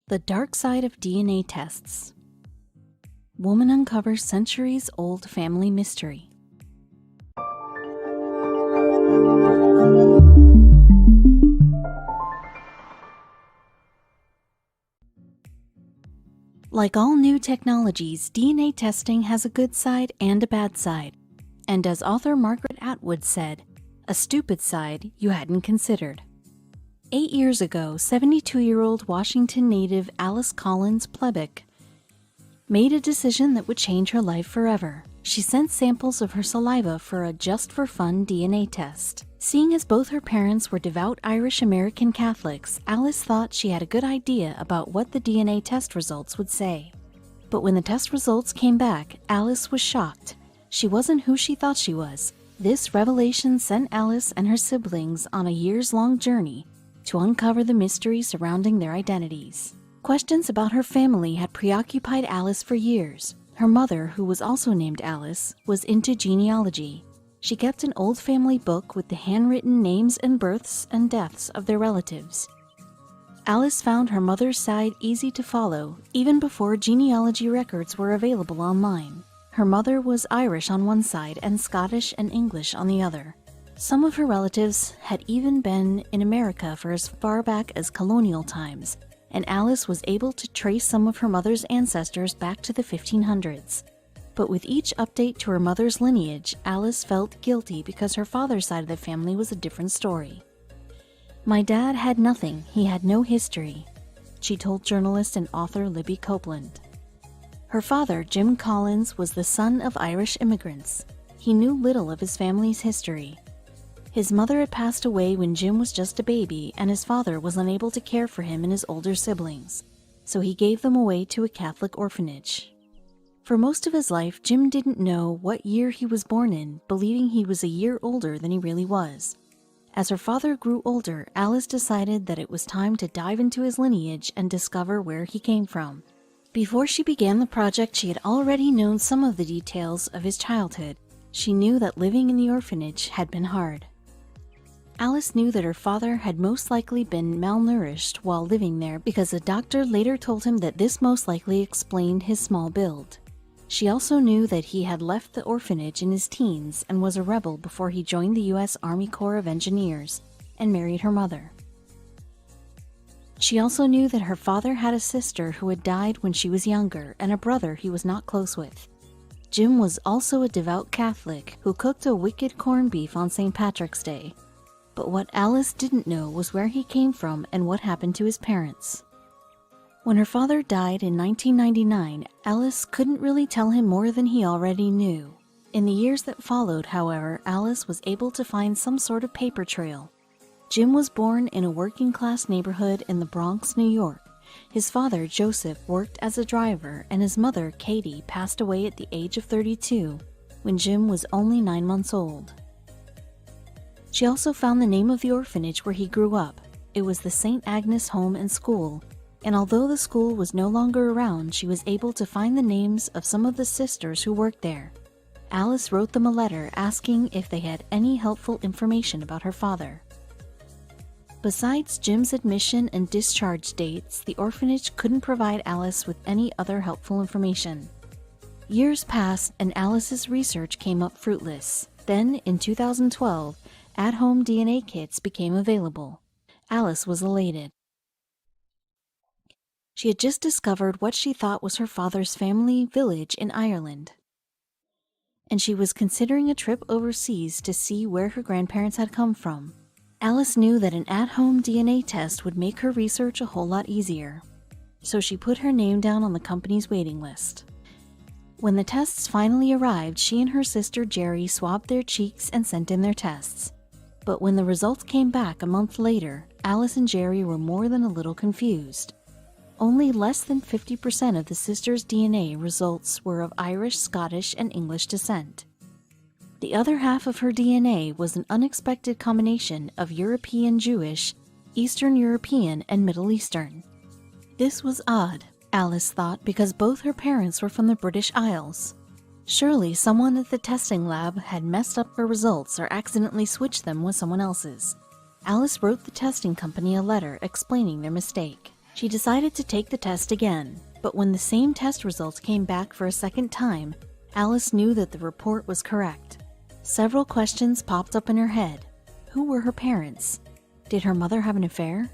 The dark side of DNA tests. Woman uncovers centuries-old family mystery. Like all new technologies, DNA testing has a good side and a bad side. And as author Margaret Atwood said, a stupid side you hadn't considered. 8 years ago, 72-year-old Washington native Alice Collins Plebuch made a decision that would change her life forever. She sent samples of her saliva for a just-for-fun DNA test. Seeing as both her parents were devout Irish-American Catholics, Alice thought she had a good idea about what the DNA test results would say. But when the test results came back, Alice was shocked. She wasn't who she thought she was. This revelation sent Alice and her siblings on a years-long journey to uncover the mystery surrounding their identities. Questions about her family had preoccupied Alice for years. Her mother, who was also named Alice, was into genealogy. She kept an old family book with the handwritten names and births and deaths of their relatives. Alice found her mother's side easy to follow, even before genealogy records were available online. Her mother was Irish on one side and Scottish and English on the other. Some of her relatives had even been in America for as far back as colonial times, and Alice was able to trace some of her mother's ancestors back to the 1500s. But with each update to her mother's lineage, Alice felt guilty because her father's side of the family was a different story. "My dad had nothing, he had no history," she told journalist and author Libby Copeland. Her father, Jim Collins, was the son of Irish immigrants. He knew little of his family's history. His mother had passed away when Jim was just a baby, and his father was unable to care for him and his older siblings, so he gave them away to a Catholic orphanage. For most of his life, Jim didn't know what year he was born in, believing he was a year older than he really was. As her father grew older, Alice decided that it was time to dive into his lineage and discover where he came from. Before she began the project, she had already known some of the details of his childhood. She knew that living in the orphanage had been hard. Alice knew that her father had most likely been malnourished while living there because a doctor later told him that this most likely explained his small build. She also knew that he had left the orphanage in his teens and was a rebel before he joined the U.S. Army Corps of Engineers and married her mother. She also knew that her father had a sister who had died when she was younger and a brother he was not close with. Jim was also a devout Catholic who cooked a wicked corned beef on St. Patrick's Day. But what Alice didn't know was where he came from and what happened to his parents. When her father died in 1999, Alice couldn't really tell him more than he already knew. In the years that followed, however, Alice was able to find some sort of paper trail. Jim was born in a working-class neighborhood in the Bronx, New York. His father, Joseph, worked as a driver, and his mother, Katie, passed away at the age of 32 when Jim was only 9 months old. She also found the name of the orphanage where he grew up. It was the St. Agnes Home and School, and although the school was no longer around, she was able to find the names of some of the sisters who worked there. Alice wrote them a letter asking if they had any helpful information about her father. Besides Jim's admission and discharge dates, the orphanage couldn't provide Alice with any other helpful information. Years passed and Alice's research came up fruitless. Then, in 2012, at-home DNA kits became available. Alice was elated. She had just discovered what she thought was her father's family village in Ireland, and she was considering a trip overseas to see where her grandparents had come from. Alice knew that an at-home DNA test would make her research a whole lot easier, so she put her name down on the company's waiting list. When the tests finally arrived, she and her sister Jerry swabbed their cheeks and sent in their tests. But when the results came back a month later, Alice and Jerry were more than a little confused. Only less than 50% of the sisters' DNA results were of Irish, Scottish, and English descent. The other half of her DNA was an unexpected combination of European Jewish, Eastern European, and Middle Eastern. This was odd, Alice thought, because both her parents were from the British Isles. Surely someone at the testing lab had messed up her results or accidentally switched them with someone else's. Alice wrote the testing company a letter explaining their mistake. She decided to take the test again, but when the same test results came back for a second time, Alice knew that the report was correct. Several questions popped up in her head. Who were her parents? Did her mother have an affair?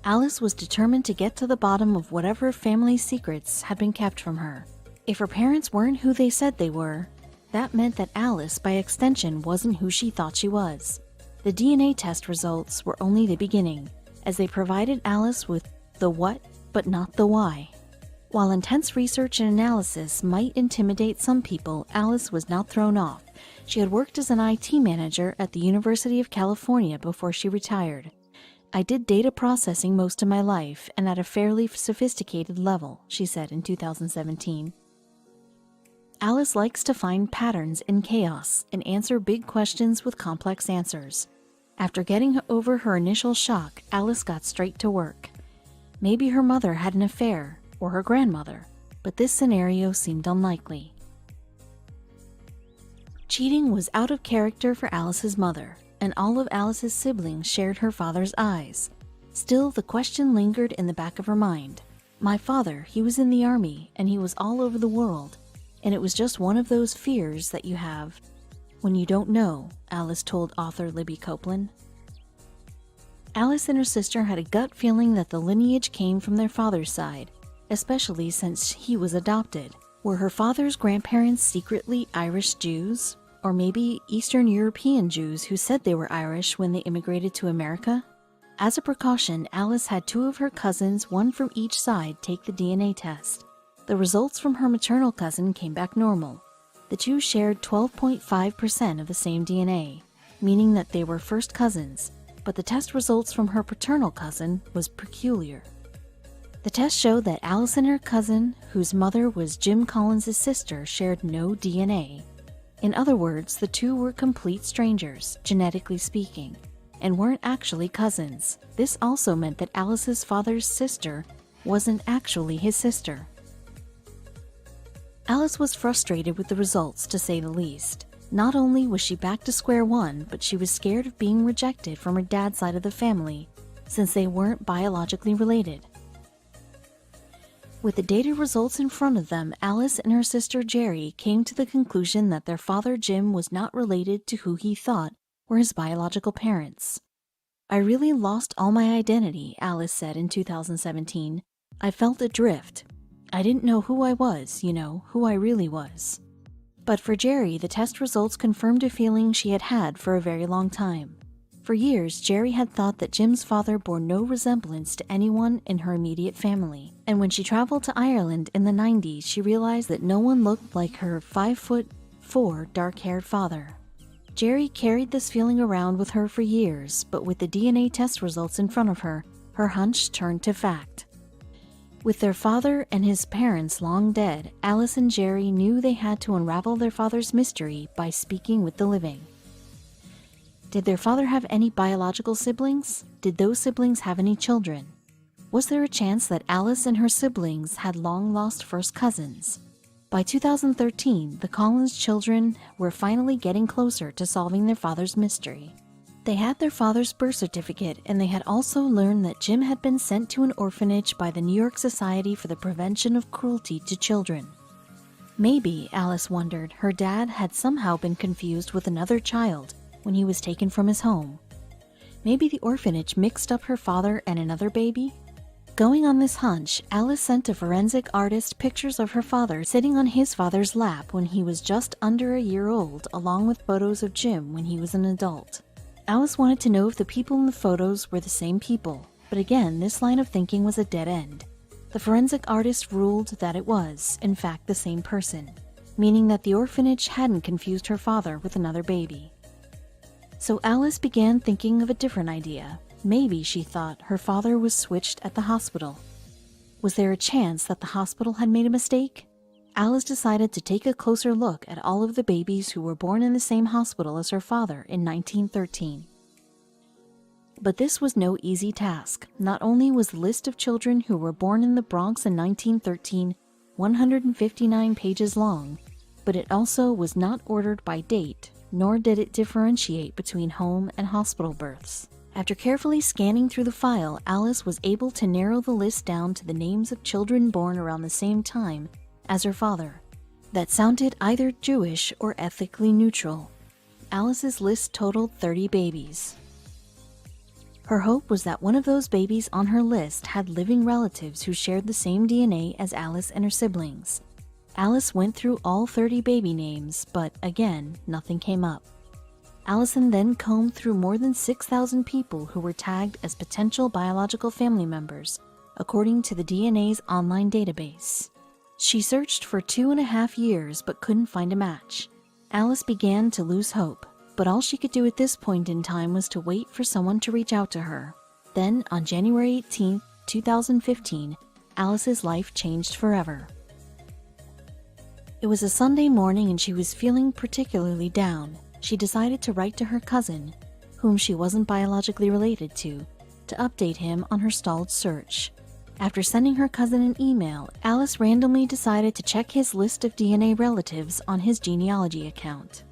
Alice was determined to get to the bottom of whatever family secrets had been kept from her. If her parents weren't who they said they were, that meant that Alice, by extension, wasn't who she thought she was. The DNA test results were only the beginning, as they provided Alice with the what, but not the why. While intense research and analysis might intimidate some people, Alice was not thrown off. She had worked as an IT manager at the University of California before she retired. I did data processing most of my life and at a fairly sophisticated level, she said in 2017. Alice likes to find patterns in chaos and answer big questions with complex answers. After getting over her initial shock, Alice got straight to work. Maybe her mother had an affair, or her grandmother, but this scenario seemed unlikely. Cheating was out of character for Alice's mother, and all of Alice's siblings shared her father's eyes. Still, the question lingered in the back of her mind. My father, he was in the army, and he was all over the world, and it was just one of those fears that you have when you don't know, Alice told author Libby Copeland. Alice and her sister had a gut feeling that the lineage came from their father's side, especially since he was adopted. Were her father's grandparents secretly Irish Jews? Or maybe Eastern European Jews who said they were Irish when they immigrated to America? As a precaution, Alice had two of her cousins, one from each side, take the DNA test. The results from her maternal cousin came back normal. The two shared 12.5% of the same DNA, meaning that they were first cousins, but the test results from her paternal cousin was peculiar. The test showed that Alice and her cousin, whose mother was Jim Collins' sister, shared no DNA. In other words, the two were complete strangers, genetically speaking, and weren't actually cousins. This also meant that Alice's father's sister wasn't actually his sister. Alice was frustrated with the results, to say the least. Not only was she back to square one, but she was scared of being rejected from her dad's side of the family, since they weren't biologically related. With the data results in front of them, Alice and her sister Jerry came to the conclusion that their father Jim was not related to who he thought were his biological parents. I really lost all my identity, Alice said in 2017. I felt adrift. I didn't know who I was, who I really was. But for Jerry, the test results confirmed a feeling she had had for a very long time. For years, Jerry had thought that Jim's father bore no resemblance to anyone in her immediate family, and when she traveled to Ireland in the 90s, she realized that no one looked like her 5'4" dark-haired father. Jerry carried this feeling around with her for years, but with the DNA test results in front of her, her hunch turned to fact. With their father and his parents long dead, Alice and Jerry knew they had to unravel their father's mystery by speaking with the living. Did their father have any biological siblings? Did those siblings have any children? Was there a chance that Alice and her siblings had long-lost first cousins? By 2013, the Collins children were finally getting closer to solving their father's mystery. They had their father's birth certificate, and they had also learned that Jim had been sent to an orphanage by the New York Society for the Prevention of Cruelty to Children. Maybe, Alice wondered, her dad had somehow been confused with another child when he was taken from his home. Maybe the orphanage mixed up her father and another baby? Going on this hunch, Alice sent a forensic artist pictures of her father sitting on his father's lap when he was just under a year old, along with photos of Jim when he was an adult. Alice wanted to know if the people in the photos were the same people, but again, this line of thinking was a dead end. The forensic artist ruled that it was, in fact, the same person, meaning that the orphanage hadn't confused her father with another baby. So Alice began thinking of a different idea. Maybe, she thought, her father was switched at the hospital. Was there a chance that the hospital had made a mistake? Alice decided to take a closer look at all of the babies who were born in the same hospital as her father in 1913. But this was no easy task. Not only was the list of children who were born in the Bronx in 1913 159 pages long, but it also was not ordered by date, nor did it differentiate between home and hospital births. After carefully scanning through the file, Alice was able to narrow the list down to the names of children born around the same time as her father that sounded either Jewish or ethnically neutral. Alice's list totaled 30 babies. Her hope was that one of those babies on her list had living relatives who shared the same DNA as Alice and her siblings. Alice went through all 30 baby names, but again, nothing came up. Allison then combed through more than 6,000 people who were tagged as potential biological family members, according to the DNA's online database. She searched for 2.5 years but couldn't find a match. Alice began to lose hope, but all she could do at this point in time was to wait for someone to reach out to her. Then, on January 18, 2015, Alice's life changed forever. It was a Sunday morning and she was feeling particularly down. She decided to write to her cousin, whom she wasn't biologically related to update him on her stalled search. After sending her cousin an email, Alice randomly decided to check his list of DNA relatives on his genealogy account.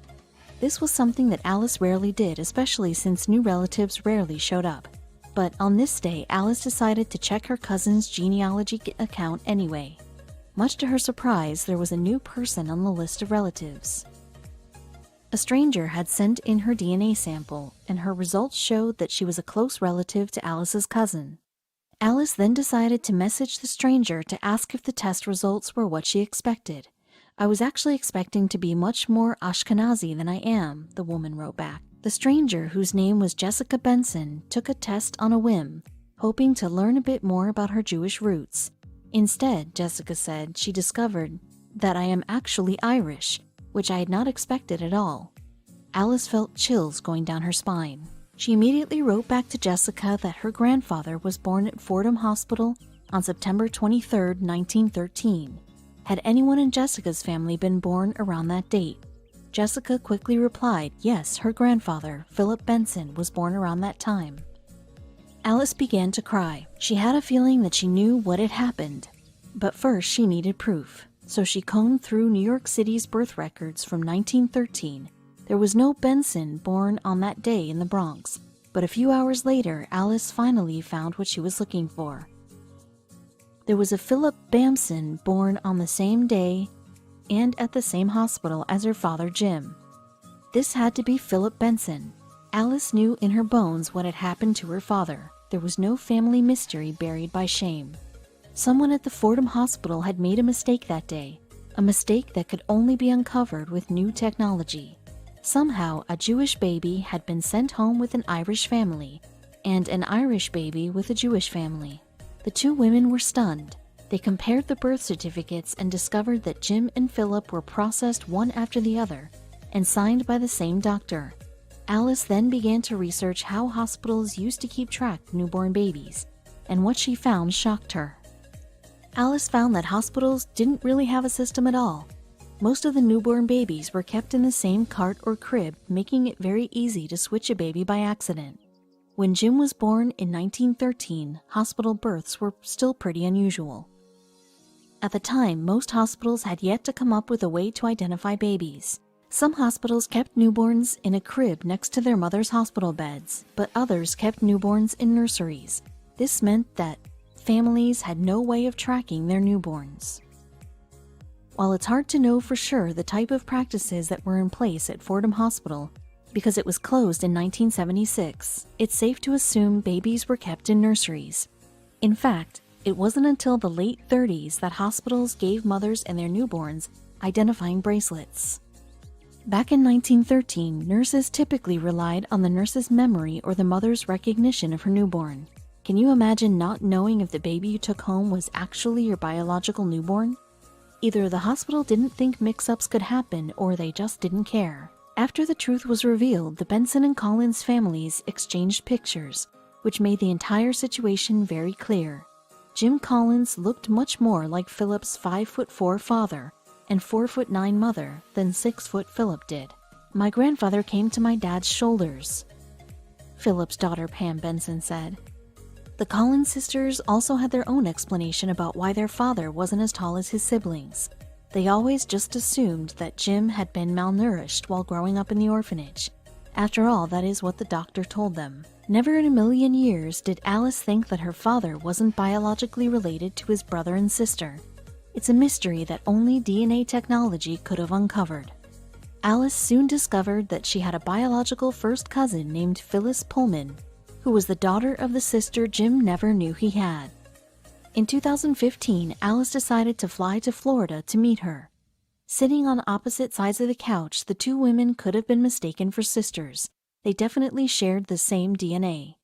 This was something that Alice rarely did, especially since new relatives rarely showed up. But on this day, Alice decided to check her cousin's genealogy account anyway. Much to her surprise, there was a new person on the list of relatives. A stranger had sent in her DNA sample, and her results showed that she was a close relative to Alice's cousin. Alice then decided to message the stranger to ask if the test results were what she expected. "I was actually expecting to be much more Ashkenazi than I am," the woman wrote back. The stranger, whose name was Jessica Benson, took a test on a whim, hoping to learn a bit more about her Jewish roots. Instead, Jessica said, she discovered that I am actually Irish, which I had not expected at all. Alice felt chills going down her spine. She immediately wrote back to Jessica that her grandfather was born at Fordham Hospital on September 23, 1913. Had anyone in Jessica's family been born around that date? Jessica quickly replied, yes, her grandfather, Philip Benson, was born around that time. Alice began to cry. She had a feeling that she knew what had happened. But first she needed proof. So she combed through New York City's birth records from 1913. There was no Benson born on that day in the Bronx, but a few hours later, Alice finally found what she was looking for. There was a Philip Bamson born on the same day and at the same hospital as her father Jim. This had to be Philip Benson. Alice knew in her bones what had happened to her father. There was no family mystery buried by shame. Someone at the Fordham Hospital had made a mistake that day, a mistake that could only be uncovered with new technology. Somehow, a Jewish baby had been sent home with an Irish family, and an Irish baby with a Jewish family. The two women were stunned. They compared the birth certificates and discovered that Jim and Philip were processed one after the other and signed by the same doctor. Alice then began to research how hospitals used to keep track of newborn babies, and what she found shocked her. Alice found that hospitals didn't really have a system at all. Most of the newborn babies were kept in the same cart or crib, making it very easy to switch a baby by accident. When Jim was born in 1913, hospital births were still pretty unusual. At the time, most hospitals had yet to come up with a way to identify babies. Some hospitals kept newborns in a crib next to their mother's hospital beds, but others kept newborns in nurseries. This meant that families had no way of tracking their newborns. While it's hard to know for sure the type of practices that were in place at Fordham Hospital, because it was closed in 1976, it's safe to assume babies were kept in nurseries. In fact, it wasn't until the late 30s that hospitals gave mothers and their newborns identifying bracelets. Back in 1913, nurses typically relied on the nurse's memory or the mother's recognition of her newborn. Can you imagine not knowing if the baby you took home was actually your biological newborn? Either the hospital didn't think mix-ups could happen, or they just didn't care. After the truth was revealed, the Benson and Collins families exchanged pictures, which made the entire situation very clear. Jim Collins looked much more like Philip's 5'4" father and 4'9" mother than 6' Philip did. "My grandfather came to my dad's shoulders," Philip's daughter Pam Benson said. The Collins sisters also had their own explanation about why their father wasn't as tall as his siblings. They always just assumed that Jim had been malnourished while growing up in the orphanage. After all, that is what the doctor told them. Never in a million years did Alice think that her father wasn't biologically related to his brother and sister. It's a mystery that only DNA technology could have uncovered. Alice soon discovered that she had a biological first cousin named Phyllis Pullman, who was the daughter of the sister Jim never knew he had. In 2015, Alice decided to fly to Florida to meet her. Sitting on opposite sides of the couch, the two women could have been mistaken for sisters. They definitely shared the same DNA.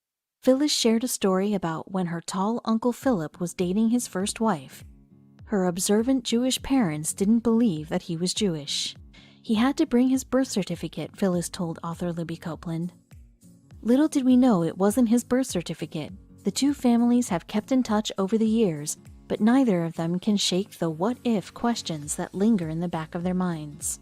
Phyllis shared a story about when her tall Uncle Philip was dating his first wife. Her observant Jewish parents didn't believe that he was Jewish. He had to bring his birth certificate, Phyllis told author Libby Copeland. Little did we know it wasn't his birth certificate. The two families have kept in touch over the years, but neither of them can shake the what-if questions that linger in the back of their minds.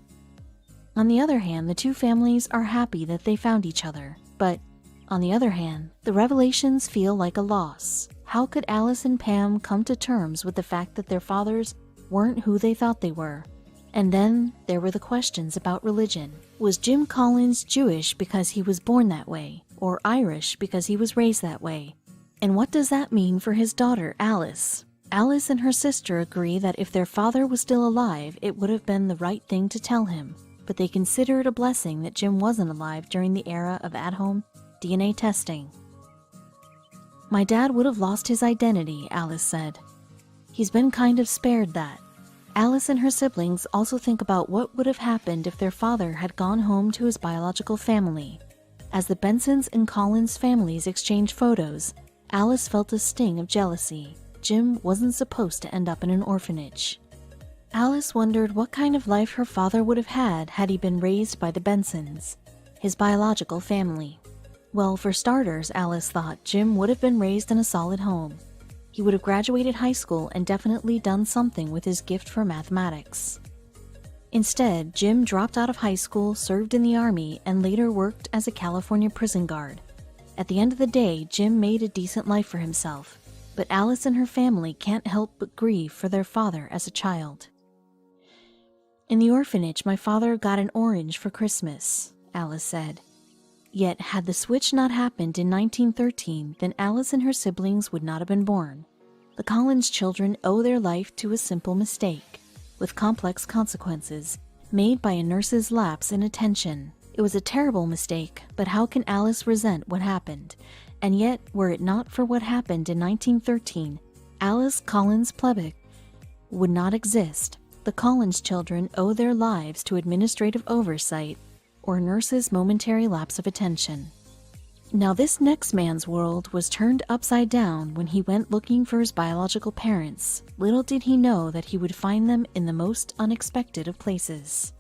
On the other hand, the two families are happy that they found each other. But, on the other hand, the revelations feel like a loss. How could Alice and Pam come to terms with the fact that their fathers weren't who they thought they were? And then there were the questions about religion. Was Jim Collins Jewish because he was born that way, or Irish because he was raised that way? And what does that mean for his daughter, Alice? Alice and her sister agree that if their father was still alive, it would have been the right thing to tell him, but they consider it a blessing that Jim wasn't alive during the era of at-home DNA testing. "My dad would have lost his identity," Alice said. "He's been kind of spared that." Alice and her siblings also think about what would have happened if their father had gone home to his biological family. As the Bensons and Collins families exchanged photos, Alice felt a sting of jealousy. Jim wasn't supposed to end up in an orphanage. Alice wondered what kind of life her father would have had he been raised by the Bensons, his biological family. Well, for starters, Alice thought Jim would have been raised in a solid home. He would have graduated high school and definitely done something with his gift for mathematics. Instead, Jim dropped out of high school, served in the Army, and later worked as a California prison guard. At the end of the day, Jim made a decent life for himself, but Alice and her family can't help but grieve for their father as a child. "In the orphanage, my father got an orange for Christmas," Alice said. Yet, had the switch not happened in 1913, then Alice and her siblings would not have been born. The Collins children owe their life to a simple mistake, with complex consequences, made by a nurse's lapse in attention. It was a terrible mistake, but how can Alice resent what happened? And yet, were it not for what happened in 1913, Alice Collins Plebuch would not exist. The Collins children owe their lives to administrative oversight or nurse's momentary lapse of attention. Now this next man's world was turned upside down when he went looking for his biological parents. Little did he know that he would find them in the most unexpected of places.